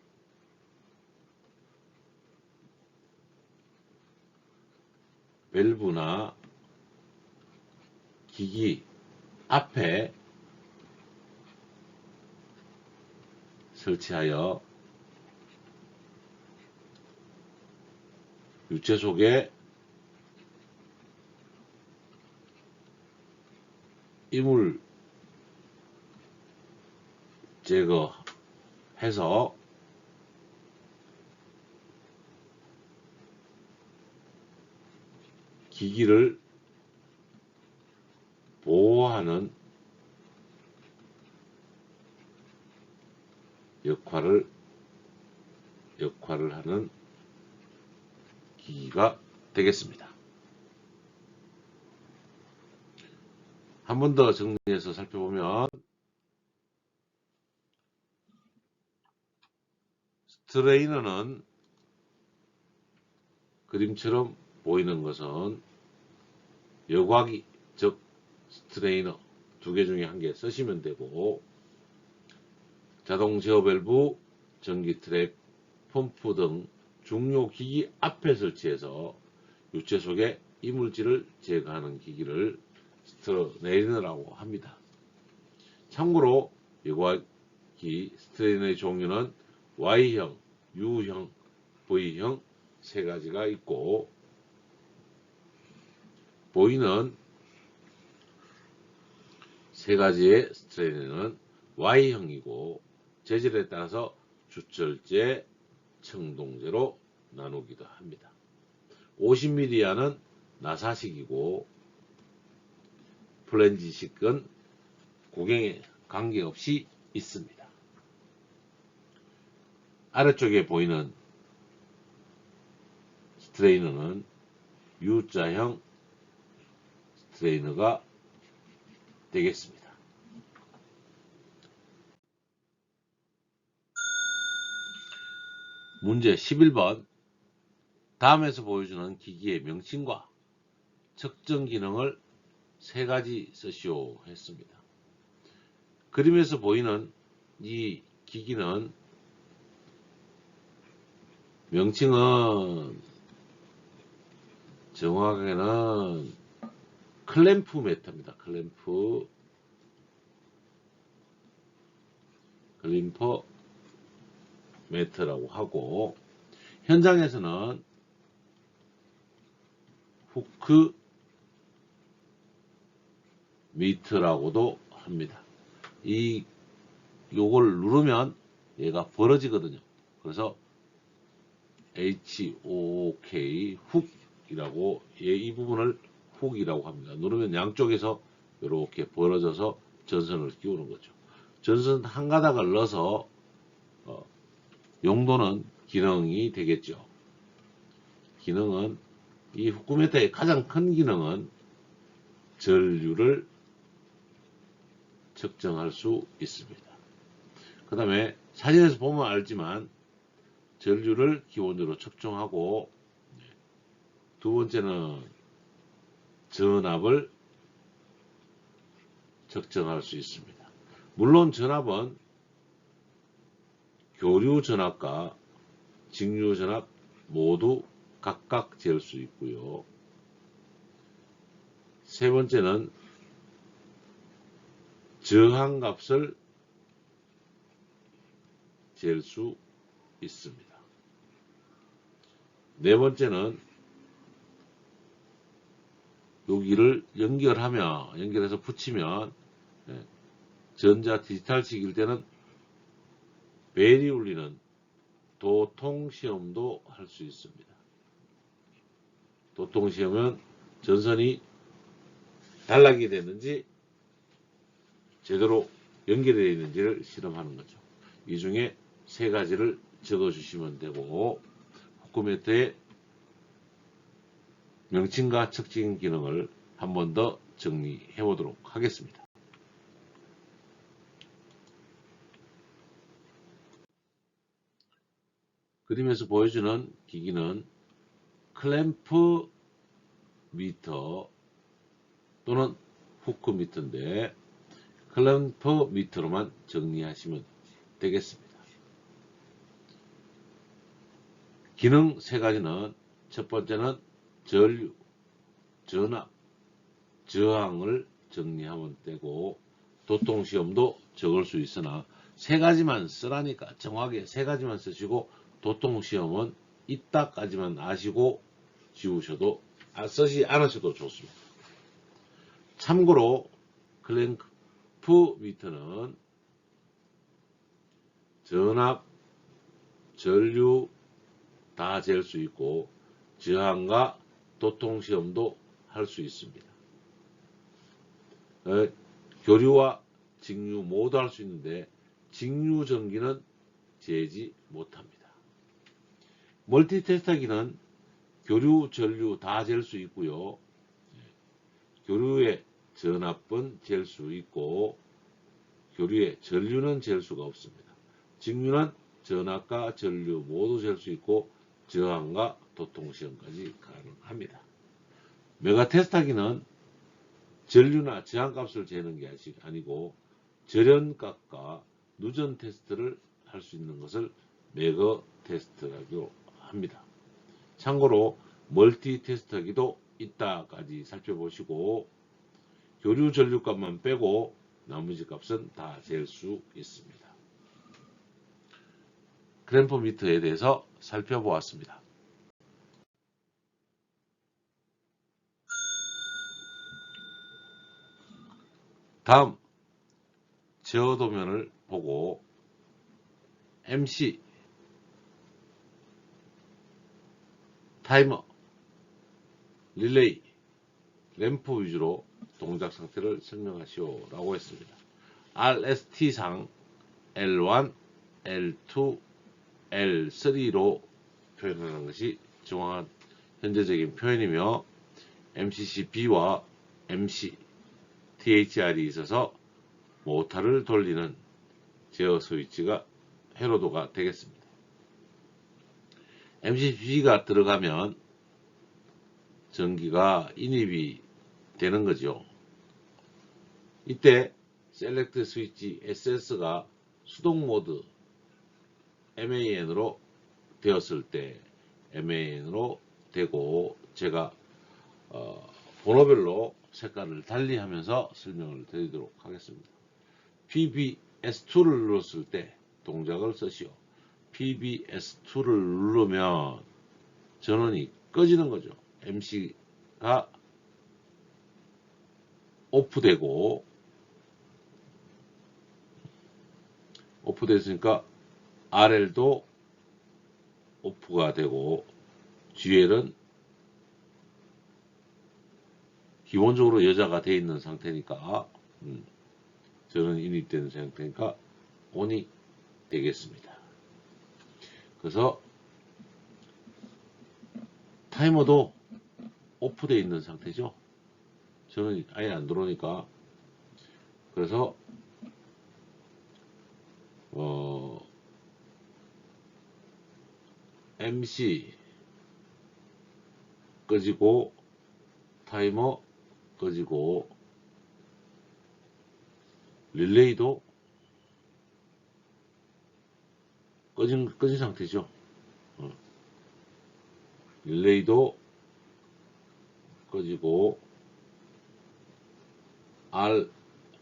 밸브나 기기 앞에 설치하여 유체 속에 이물 제거해서 기기를 보호하는 역할을 하는 기기가 되겠습니다. 한 번 더 정리해서 살펴보면 스트레이너는 그림처럼 보이는 것은 여과기, 즉 스트레이너 두 개 중에 한 개 쓰시면 되고, 자동 제어 밸브, 전기 트랩, 펌프 등 중요 기기 앞에 설치해서 유체 속에 이물질을 제거하는 기기를 스트레이너라고 합니다. 참고로 여과기 스트레이너의 종류는 Y형, U형, V형 세 가지가 있고, 보이는 세 가지의 스트레이너는 Y형이고 재질에 따라서 주철제, 청동제로 나누기도 합니다. 50mm야는 나사식이고 플랜지식은 구경에 관계없이 있습니다. 아래쪽에 보이는 스트레이너는 U자형 스트레이너가 되겠습니다. 문제 11번. 다음에서 보여주는 기기의 명칭과 측정 기능을 세 가지 쓰시오 했습니다. 그림에서 보이는 이 기기는 명칭은 정확하게는 클램프 메터입니다. 클램프 메터라고 하고, 현장에서는 후크 미트라고도 합니다. 요걸 누르면 얘가 벌어지거든요. 그래서 HOK 훅이라고, 이 부분을 훅이라고 합니다. 누르면 양쪽에서 이렇게 벌어져서 전선을 끼우는 거죠. 전선 한 가닥을 넣어서 용도는 기능이 되겠죠. 기능은 이 후크메터의 가장 큰 기능은 전류를 측정할 수 있습니다. 그 다음에 사진에서 보면 알지만 전류를 기본적으로 측정하고, 두 번째는 전압을 측정할 수 있습니다. 물론 전압은 교류 전압과 직류 전압 모두 각각 잴 수 있고요. 세 번째는 저항값을 잴 수 있습니다. 네 번째는 여기를 연결해서 붙이면, 전자 디지털식일 때는 벨이 울리는 도통 시험도 할 수 있습니다. 도통 시험은 전선이 단락이 됐는지 제대로 연결되어 있는지를 실험하는 거죠. 이 중에 세 가지를 적어 주시면 되고, 후크메터의 명칭과 측정 기능을 한 번 더 정리해 보도록 하겠습니다. 그림에서 보여주는 기기는 클램프 미터 또는 후크 미터인데 클램프 미터로만 정리하시면 되겠습니다. 기능 세 가지는 첫 번째는 전류, 전압, 저항을 정리하면 되고 도통시험도 적을 수 있으나 세 가지만 쓰라니까 정확하게 세 가지만 쓰시고 도통시험은 이따까지만 아시고 지우셔도 쓰지 않으셔도 좋습니다. 참고로 클램프 미터는 전압, 전류 다 잴 수 있고 저항과 도통시험도 할 수 있습니다. 교류와 직류 모두 할 수 있는데 직류 전기는 재지 못합니다. 멀티테스터기는 교류, 전류 다 잴 수 있고요. 교류의 전압은 잴 수 있고 교류의 전류는 잴 수가 없습니다. 직류는 전압과 전류 모두 잴 수 있고 저항과 도통시험까지 가능합니다. 메가테스터기는 전류나 저항값을 재는 게 아니고 절연값과 누전 테스트를 할 수 있는 것을 메거 테스트라고 합니다. 참고로 멀티 테스트기도 이따까지 살펴보시고 교류 전류값만 빼고 나머지 값은 다 잴 수 있습니다. 클램프 미터에 대해서 살펴보았습니다. 다음 제어도면을 보고 MC, 타이머, 릴레이, 램프 위주로 동작 상태를 설명하시오 라고 했습니다. RST상 L1, L2, L3로 표현하는 것이 정확한 현재적인 표현이며 MCCB와 MC, THR이 있어서 모터를 돌리는 제어 스위치가 회로도가 되겠습니다. MCB가 들어가면 전기가 인입이 되는 거죠. 이때 셀렉트 스위치 SS가 수동 모드 MAN으로 되었을 때 MAN으로 되고 제가 번호별로 색깔을 달리 하면서 설명을 드리도록 하겠습니다. PBS2를 눌렀을 때 동작을 쓰시오. PBS2를 누르면 전원이 꺼지는 거죠. MC가 오프되고 오프됐으니까 RL도 오프가 되고 GL은 기본적으로 여자가 되어 있는 상태니까 저는 인입되는 상태니까 ON이 되겠습니다. 그래서 타이머도 오프되어 있는 상태죠. 저는 아예 안 들어오니까 그래서 MC 꺼지고 타이머 꺼지고 릴레이도 꺼진 상태죠. 릴레이도 꺼지고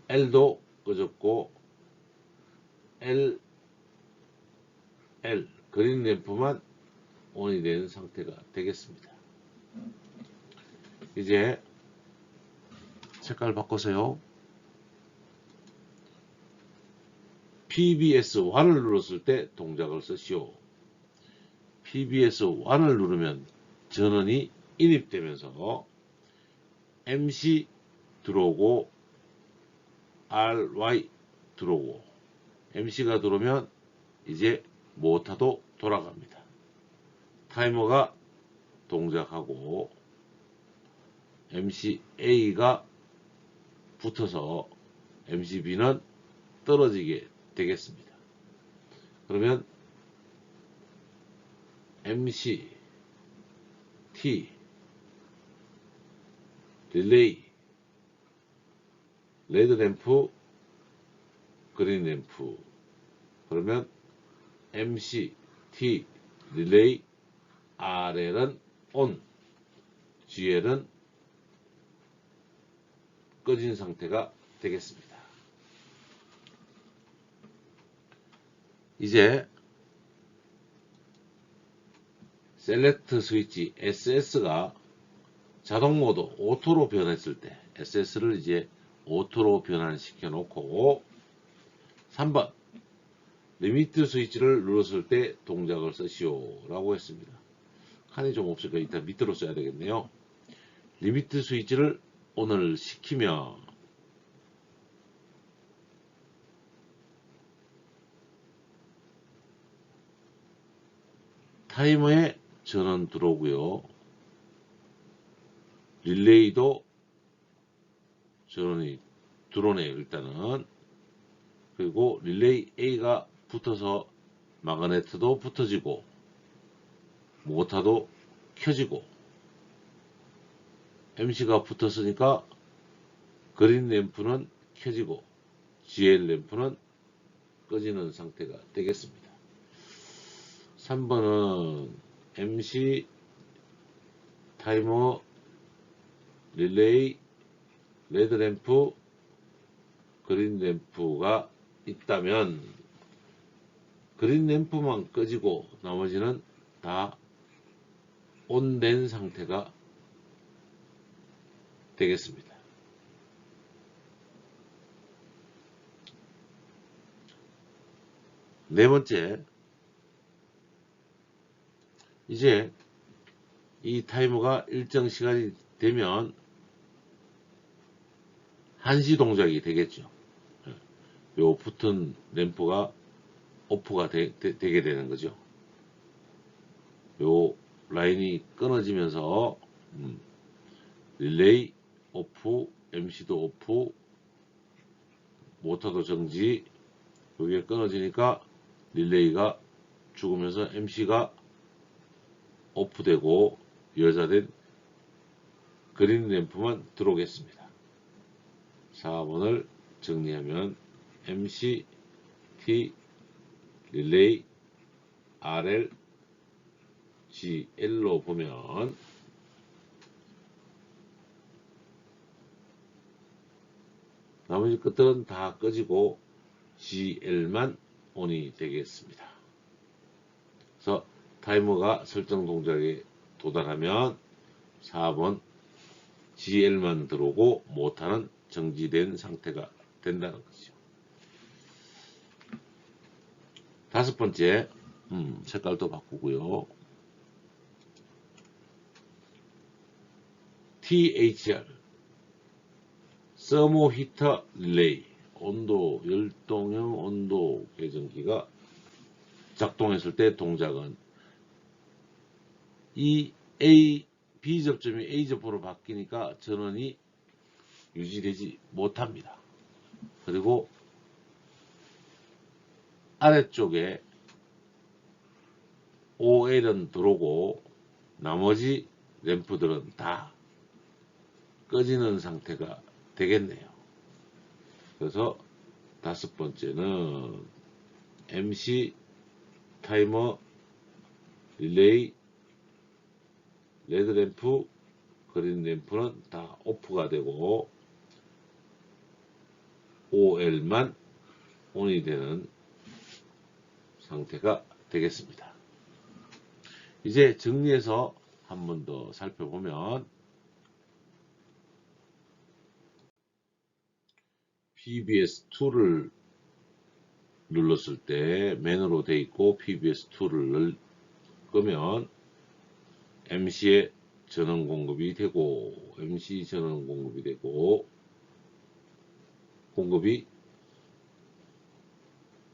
L도 꺼졌고 L 그린 램프만 ON이 되는 상태가 되겠습니다. 이제 색깔 바꿔서요. PBS1을 눌렀을 때 동작을 쓰시오. PBS1을 누르면 전원이 인입되면서 MC 들어오고 RY 들어오고 MC가 들어오면 이제 모터도 돌아갑니다. 타이머가 동작하고 MCA가 붙어서 MCB는 떨어지게 되겠습니다. 그러면 MC, T, 릴레이, 레드 램프, 그린 램프. 그러면 MC, T, 릴레이, RL은 ON, GL은 꺼진 상태가 되겠습니다. 이제 셀렉트 스위치 SS가 자동 모드 오토로 변했을 때 SS를 이제 오토로 변환시켜 놓고 3번 리미트 스위치를 눌렀을 때 동작을 쓰시오 라고 했습니다. 칸이 좀 없으니까 일단 밑으로 써야 되겠네요. 리미트 스위치를 ON을 시키며 타이머에 전원 들어오고요. 릴레이도 전원이 들어오네요. 일단은. 그리고 릴레이 A가 붙어서 마그네트도 붙어지고 모터도 켜지고 MC가 붙었으니까 그린 램프는 켜지고 GL 램프는 꺼지는 상태가 되겠습니다. 3번은 MC 타이머 릴레이 레드 램프 그린 램프가 있다면 그린 램프만 꺼지고 나머지는 다 온된 상태가 되겠습니다. 네 번째, 이제 이 타이머가 일정 시간이 되면 한시 동작이 되겠죠. 요 붙은 램프가 오프가 되게 되는 거죠. 요 라인이 끊어지면서 릴레이 오프, MC도 오프, 모터도 정지. 여기에 끊어지니까 릴레이가 죽으면서 MC가 오프되고 여자된 그린 램프만 들어오겠습니다. 4번을 정리하면 MC, T, 릴레이, RL, GL로 보면 나머지 것들은 다 꺼지고 GL만 ON이 되겠습니다. 그래서 타이머가 설정 동작에 도달하면 4번 GL만 들어오고 모터는 정지된 상태가 된다는 거죠. 다섯 번째, 색깔도 바꾸고요. THR 서모 히터 릴레이 온도 열동형 온도 계정기가 작동했을 때 동작은 이 B 접점이 A 접으로 바뀌니까 전원이 유지되지 못합니다. 그리고 아래쪽에 OL은 들어오고 나머지 램프들은 다 꺼지는 상태가 되겠네요. 그래서 다섯 번째는 MC 타이머 릴레이 레드 램프 그린 램프는 다 오프가 되고 OL만 ON이 되는 상태가 되겠습니다. 이제 정리해서 한 번 더 살펴보면 PBS2를 눌렀을 때 맨으로 되어 있고 PBS2를 끄면 MC에 전원 공급이 되고 MC 전원 공급이 되고 공급이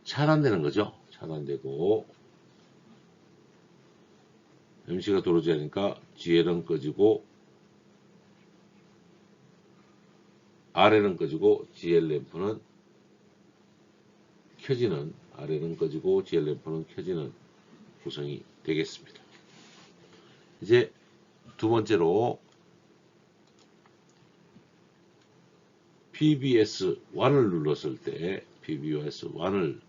차단되는 거죠. 차단되고 MC가 들어오지 않으니까 GL은 꺼지고 RL은 꺼지고 GL 램프는 켜지는 RL은 꺼지고 GL 램프는 켜지는 구성이 되겠습니다. 이제 두 번째로 PBS1을 눌렀을 때 PBS1을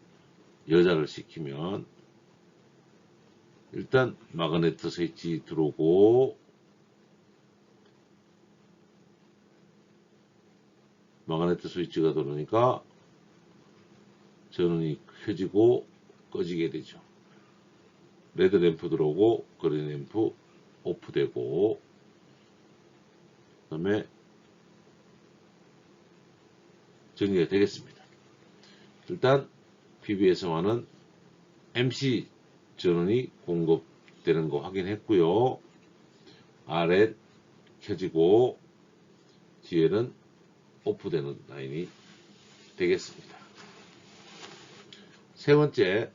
여작을 시키면 일단 마그네트 스위치 들어오고 마그네트 스위치가 들어오니까 전원이 켜지고 꺼지게 되죠. 레드 램프 들어오고 그린 램프 오프되고 그 다음에 정리가 되겠습니다. 일단 PBS1은 MC 전원이 공급되는 거 확인했고요. RL 켜지고 GL은 오프되는 라인이 되겠습니다. 세 번째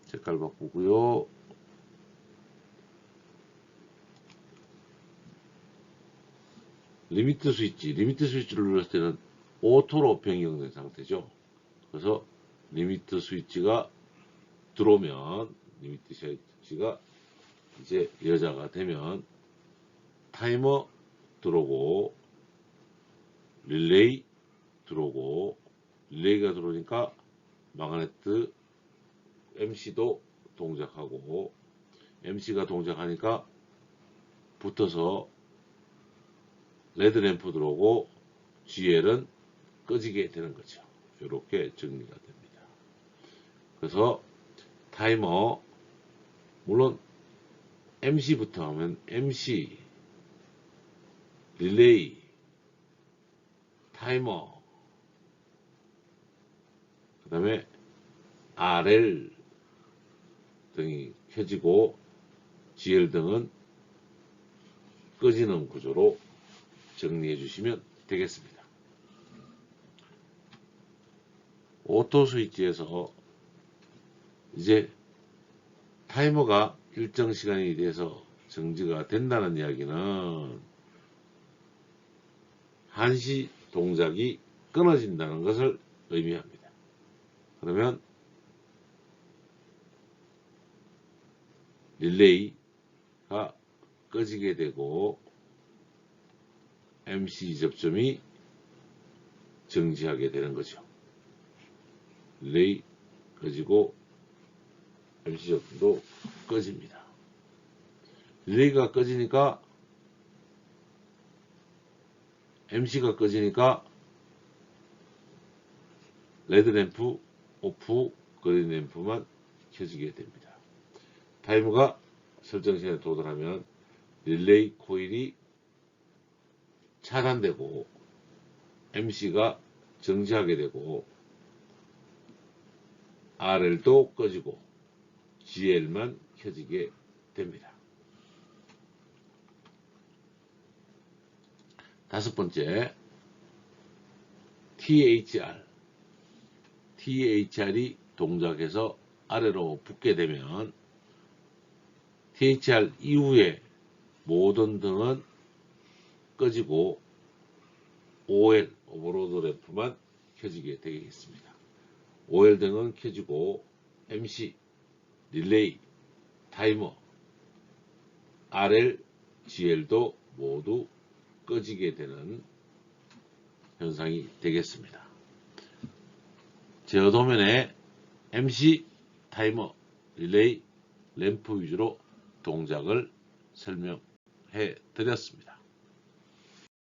색깔 바꾸고요. 리미트 스위치를 눌렀을 때는 오토로 변경된 상태죠. 그래서 리미트 스위치가 들어오면 리미트 스위치가 이제 여자가 되면 타이머 들어오고 릴레이 들어오고 릴레이가 들어오니까 마그네트 MC도 동작하고 MC가 동작하니까 붙어서 레드 램프 들어오고 GL은 꺼지게 되는 거죠. 이렇게 정리가 됩니다. 그래서 타이머 물론 MC부터 하면 MC 릴레이 타이머 그 다음에 RL 등이 켜지고 GL 등은 꺼지는 구조로 정리해 주시면 되겠습니다. 오토 스위치에서 이제 타이머가 일정 시간이 돼서 정지가 된다는 이야기는 한시 동작이 끊어진다는 것을 의미합니다. 그러면 릴레이가 꺼지게 되고 MC 접점이 정지하게 되는 거죠. 릴레이 꺼지고 MC 접점도 꺼집니다. 릴레이가 꺼지니까 MC가 꺼지니까 레드 램프 오프 그린 램프만 켜지게 됩니다. 타이머가 설정 시간에 도달하면 릴레이 코일이 차단되고 MC가 정지하게 되고 RL도 꺼지고 GL만 켜지게 됩니다. 다섯 번째, THR이 동작해서 아래로 붙게 되면 THR 이후에 모든 등은 꺼지고 OL, 오버로드 램프만 켜지게 되겠습니다. OL 등은 켜지고 MC, 릴레이, 타이머, RL, GL도 모두 꺼지게 되는 현상이 되겠습니다. 제어 도면에 MC, 타이머, 릴레이, 램프 위주로 동작을 설명해 드렸습니다.